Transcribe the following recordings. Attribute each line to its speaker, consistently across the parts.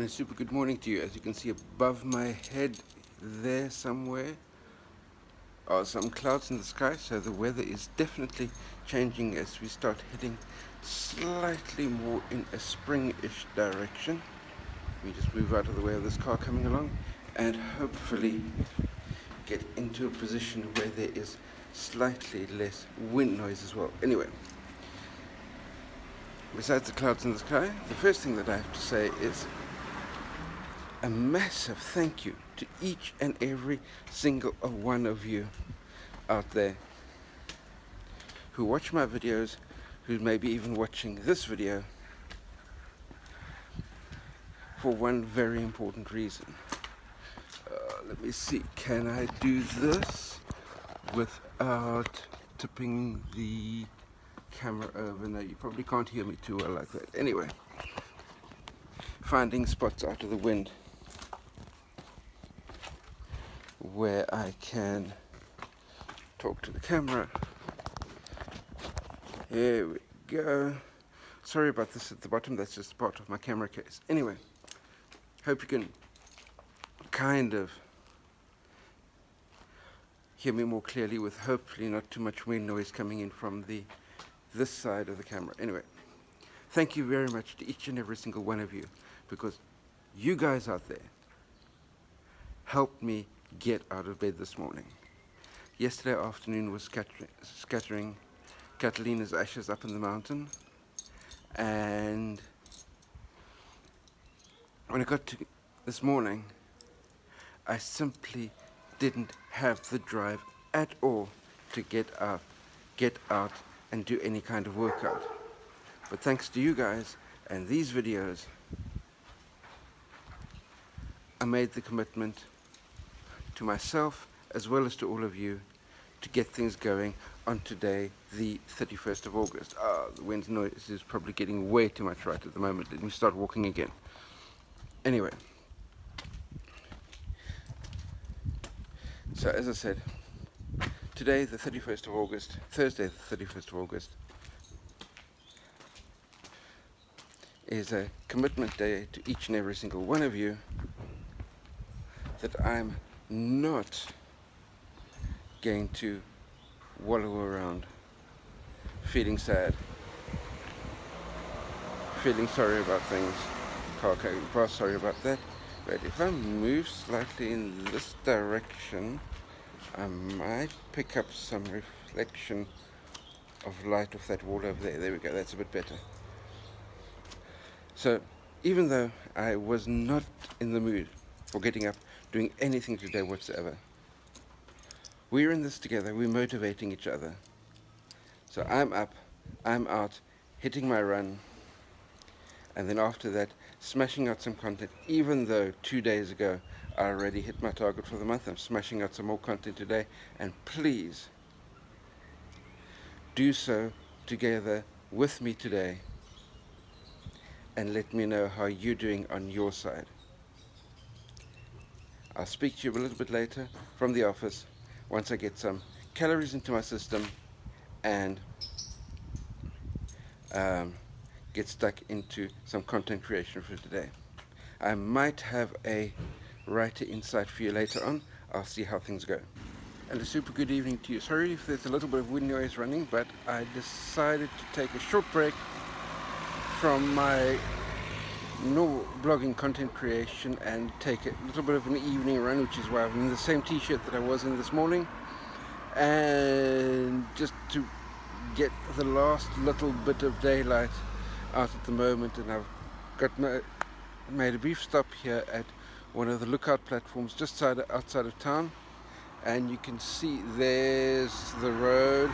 Speaker 1: And a super good morning to you. As you can see above my head there somewhere are some clouds in the sky, so the weather is definitely changing as we start heading slightly more in a spring-ish direction. We just move out of the way of this car coming along and hopefully get into a position where there is slightly less wind noise as well. Anyway, besides the clouds in the sky, the first thing that I have to say is a massive thank you to each and every single one of you out there who watch my videos, who may be even watching this video for one very important reason. Let me see, can I do this without tipping the camera over? No, you probably can't hear me too well like that. Anyway, finding spots out of the wind where I can talk to the camera. Here we go. Sorry about this at the bottom, that's just part of my camera case. Anyway, hope you can kind of hear me more clearly with hopefully not too much wind noise coming in from this side of the camera. Anyway, thank you very much to each and every single one of you, because you guys out there helped me get out of bed this morning. Yesterday afternoon was scattering Catalina's ashes up in the mountain, and when I got to this morning, I simply didn't have the drive at all to get out and do any kind of workout. But thanks to you guys and these videos, I made the commitment to myself as well as to all of you to get things going on today, the 31st of August. The wind noise is probably getting way too much right at the moment. Let me start walking again. Anyway, so as I said, today the 31st of August, Thursday the 31st of August, is a commitment day to each and every single one of you that I'm not going to wallow around feeling sad, feeling sorry about things, car going past, sorry about that. But if I move slightly in this direction, I might pick up some reflection of light off that wall over there. There we go, that's a bit better. So even though I was not in the mood for getting up, doing anything today whatsoever, we're in this together, we're motivating each other. So I'm up, I'm out, hitting my run, and then after that, smashing out some content. Even though 2 days ago I already hit my target for the month, I'm smashing out some more content today, and please do so together with me today and let me know how you're doing on your side. I'll speak to you a little bit later from the office once I get some calories into my system and get stuck into some content creation for today. I might have a writer insight for you later on. I'll see how things go. And a super good evening to you. Sorry if there's a little bit of wind noise running, but I decided to take a short break from my normal blogging content creation and take a little bit of an evening run, which is why I'm in the same t-shirt that I was in this morning, and just to get the last little bit of daylight out at the moment. And I've got made a brief stop here at one of the lookout platforms just outside of town, and you can see there's the road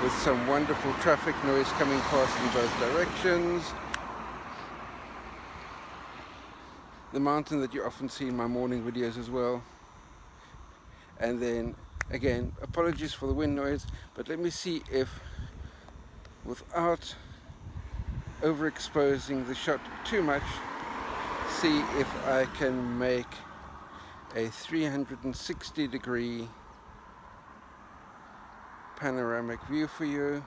Speaker 1: with some wonderful traffic noise coming past in both directions. The mountain that you often see in my morning videos as well. And then again, apologies for the wind noise, but let me see if, without overexposing the shot too much, see if I can make a 360-degree panoramic view for you.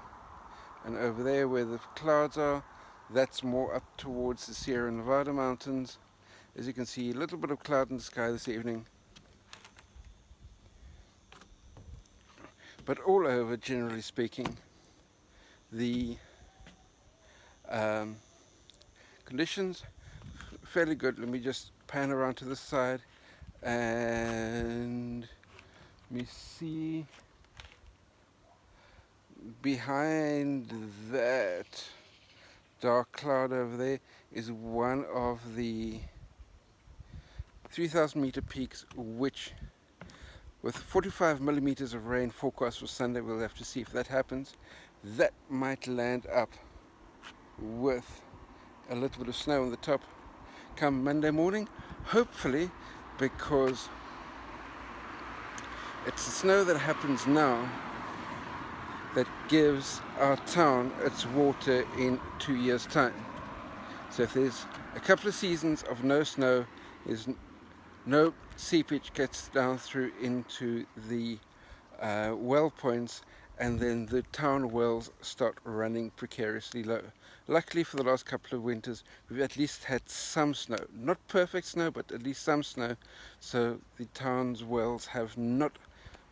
Speaker 1: And over there where the clouds are, That's more up towards the Sierra Nevada mountains. As you can see, a little bit of cloud in the sky this evening. But all over, generally speaking, the conditions fairly good. Let me just pan around to this side and let me see. Behind that dark cloud over there is one of the 3,000 meter peaks, which with 45 millimeters of rain forecast for Sunday, we'll have to see if that happens. That might land up with a little bit of snow on the top come Monday morning, hopefully, because it's the snow that happens now that gives our town its water in 2 years' time. So if there's a couple of seasons of no snow, there's no seepage gets down through into the well points, and then the town wells start running precariously low. Luckily for the last couple of winters, we've at least had some snow. Not perfect snow, but at least some snow, so the town's wells have not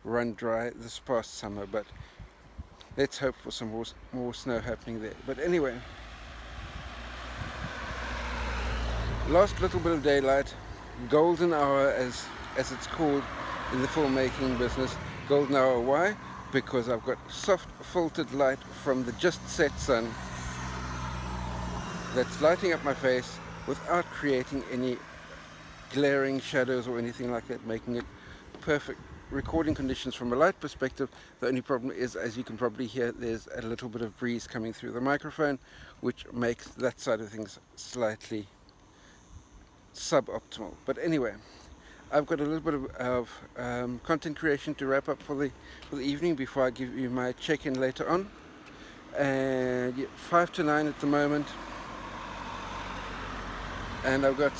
Speaker 1: run dry this past summer, but let's hope for some more snow happening there. But anyway, last little bit of daylight, golden hour as it's called in the filmmaking business. Golden hour, why? Because I've got soft filtered light from the just set sun that's lighting up my face without creating any glaring shadows or anything like that, making it perfect recording conditions from a light perspective. The only problem is, as you can probably hear, there's a little bit of breeze coming through the microphone, which makes that side of things slightly suboptimal. But anyway, I've got a little bit of content creation to wrap up for the evening before I give you my check-in later on. And 5 to 9 at the moment. And I've got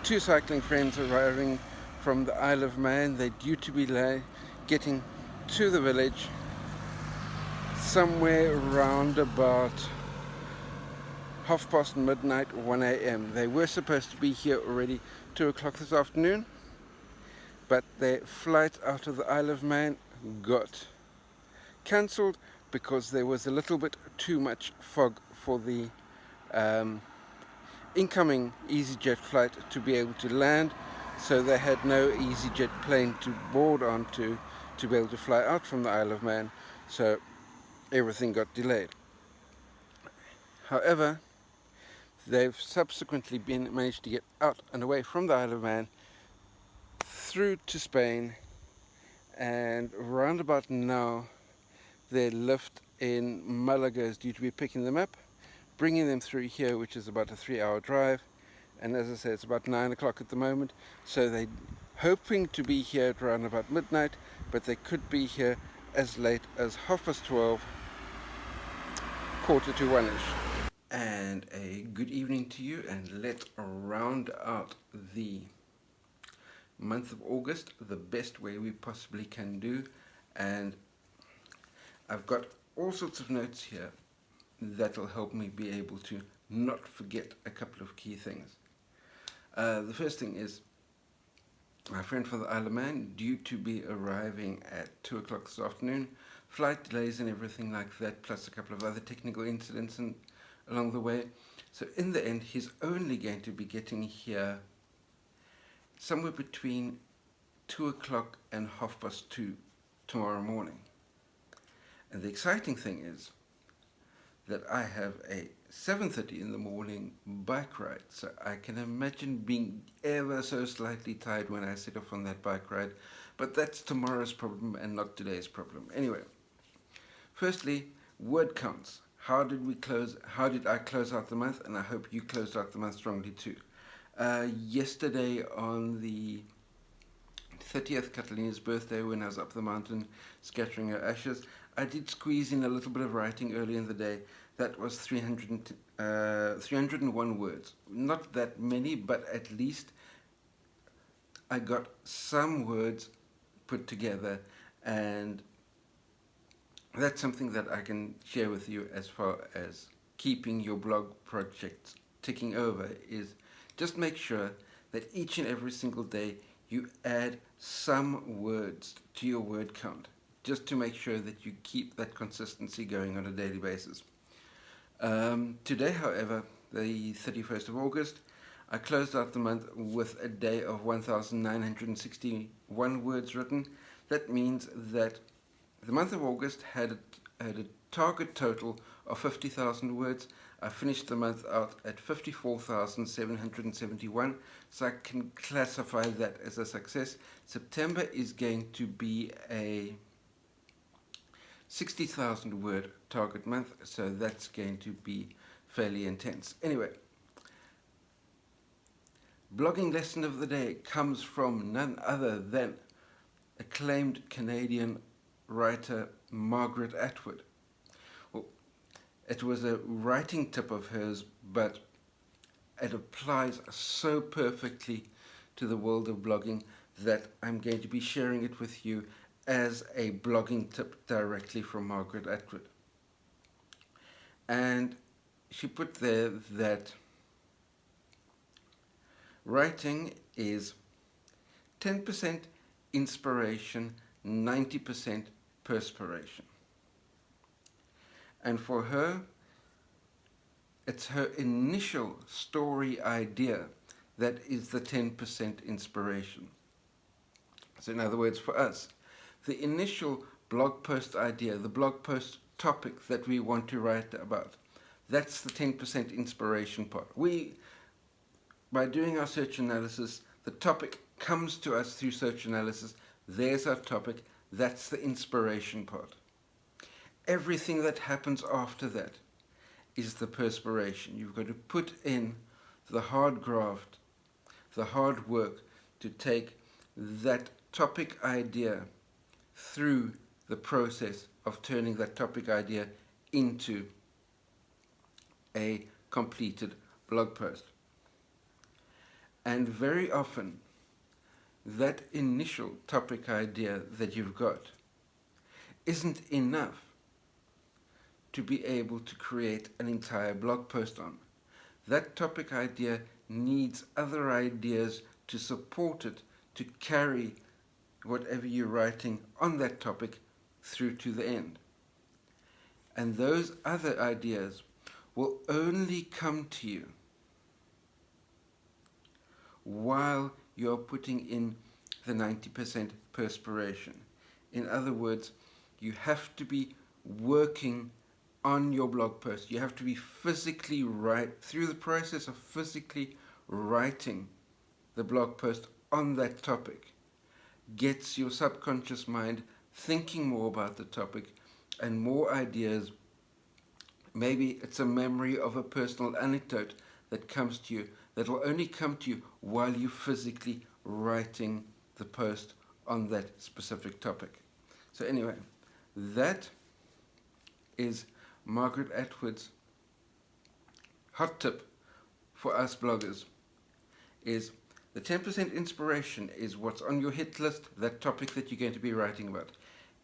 Speaker 1: two cycling friends arriving from the Isle of Man. They're due to be getting to the village somewhere around about midnight, 1 a.m. They were supposed to be here already 2 o'clock this afternoon, but their flight out of the Isle of Man got cancelled because there was a little bit too much fog for the incoming EasyJet flight to be able to land, so they had no EasyJet plane to board onto to be able to fly out from the Isle of Man, so everything got delayed. However, they've subsequently managed to get out and away from the Isle of Man through to Spain, and round about now their lift in Malaga is due to be picking them up, bringing them through here, which is about a 3-hour drive. And as I said, it's about 9 o'clock at the moment, so they're hoping to be here at around about midnight, but they could be here as late as 12:30, 1:45. And a good evening to you, and let's round out the month of August the best way we possibly can do. And I've got all sorts of notes here that'll help me be able to not forget a couple of key things. The first thing is my friend from the Isle of Man due to be arriving at 2 o'clock this afternoon. Flight delays and everything like that, plus a couple of other technical incidents along the way. So in the end, he's only going to be getting here somewhere between 2 o'clock and 2:30 tomorrow morning. And the exciting thing is that I have a 7:30 in the morning bike ride, so I can imagine being ever so slightly tired when I set off on that bike ride, but that's tomorrow's problem and not today's problem. Anyway, firstly, word counts. How did I close out the month? And I hope you closed out the month strongly too. Yesterday on the 30th, Catalina's birthday, when I was up the mountain scattering her ashes, I did squeeze in a little bit of writing early in the day. That was 301 words. Not that many, but at least I got some words put together, and that's something that I can share with you as far as keeping your blog project ticking over is just make sure that each and every single day you add some words to your word count, just to make sure that you keep that consistency going on a daily basis. Today, however, the 31st of August, I closed out the month with a day of 1,961 words written. That means that the month of August had a target total of 50,000 words. I finished the month out at 54,771, so I can classify that as a success. September is going to be a 60,000 word target month, so that's going to be fairly intense. Anyway, blogging lesson of the day comes from none other than acclaimed Canadian writer Margaret Atwood. Well, it was a writing tip of hers, but it applies so perfectly to the world of blogging that I'm going to be sharing it with you as a blogging tip directly from Margaret Atwood. And she put there that writing is 10% inspiration, 90% perspiration. And for her, it's her initial story idea that is the 10% inspiration. So in other words, for us, the initial blog post idea, the blog post topic that we want to write about, that's the 10% inspiration part. By doing our search analysis, the topic comes to us through search analysis. There's our topic. That's the inspiration part. Everything that happens after that is the perspiration. You've got to put in the hard graft, the hard work to take that topic idea through the process of turning that topic idea into a completed blog post. And very often, that initial topic idea that you've got isn't enough to be able to create an entire blog post on. That topic idea needs other ideas to support it, to carry whatever you're writing on that topic through to the end. And those other ideas will only come to you while you're putting in the 90% perspiration. In other words, you have to be working on your blog post. You have to be physically through the process of physically writing the blog post on that topic. Gets your subconscious mind thinking more about the topic and more ideas. Maybe it's a memory of a personal anecdote that comes to you, that will only come to you while you're physically writing the post on that specific topic. So anyway, that is Margaret Atwood's hot tip for us bloggers, is the 10% inspiration is what's on your hit list, that topic that you're going to be writing about.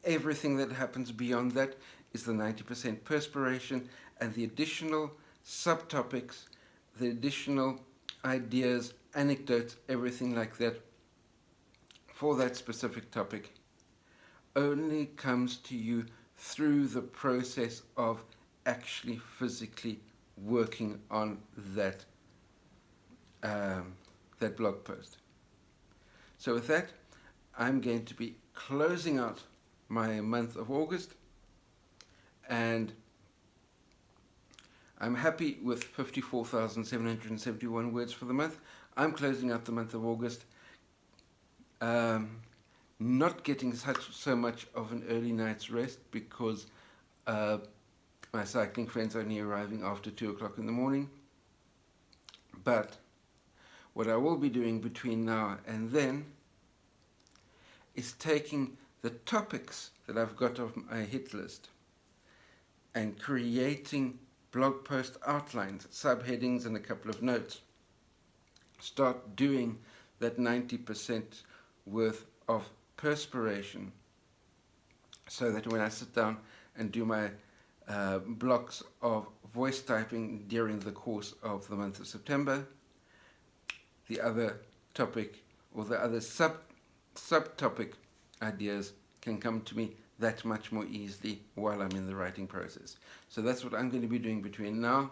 Speaker 1: Everything that happens beyond that is the 90% perspiration, and the additional subtopics, the additional ideas, anecdotes, everything like that for that specific topic only comes to you through the process of actually physically working on that that blog post. So with that, I'm going to be closing out my month of August, and I'm happy with 54,771 words for the month. I'm closing out the month of August, not getting so much of an early night's rest because my cycling friends are only arriving after 2 o'clock in the morning. But what I will be doing between now and then is taking the topics that I've got off my hit list and creating blog post outlines, subheadings, and a couple of notes. Start doing that 90% worth of perspiration so that when I sit down and do my blocks of voice typing during the course of the month of September. The other topic or the other subtopic ideas can come to me that much more easily while I'm in the writing process. So that's what I'm going to be doing between now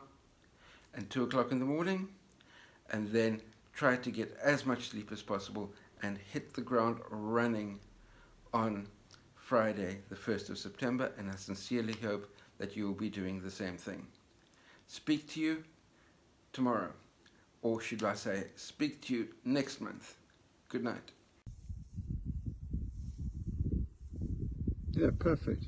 Speaker 1: and 2 o'clock in the morning, and then try to get as much sleep as possible and hit the ground running on Friday the 1st of September, and I sincerely hope that you will be doing the same thing. Speak to you tomorrow, or should I say, speak to you next month. Good night.
Speaker 2: Yeah, perfect.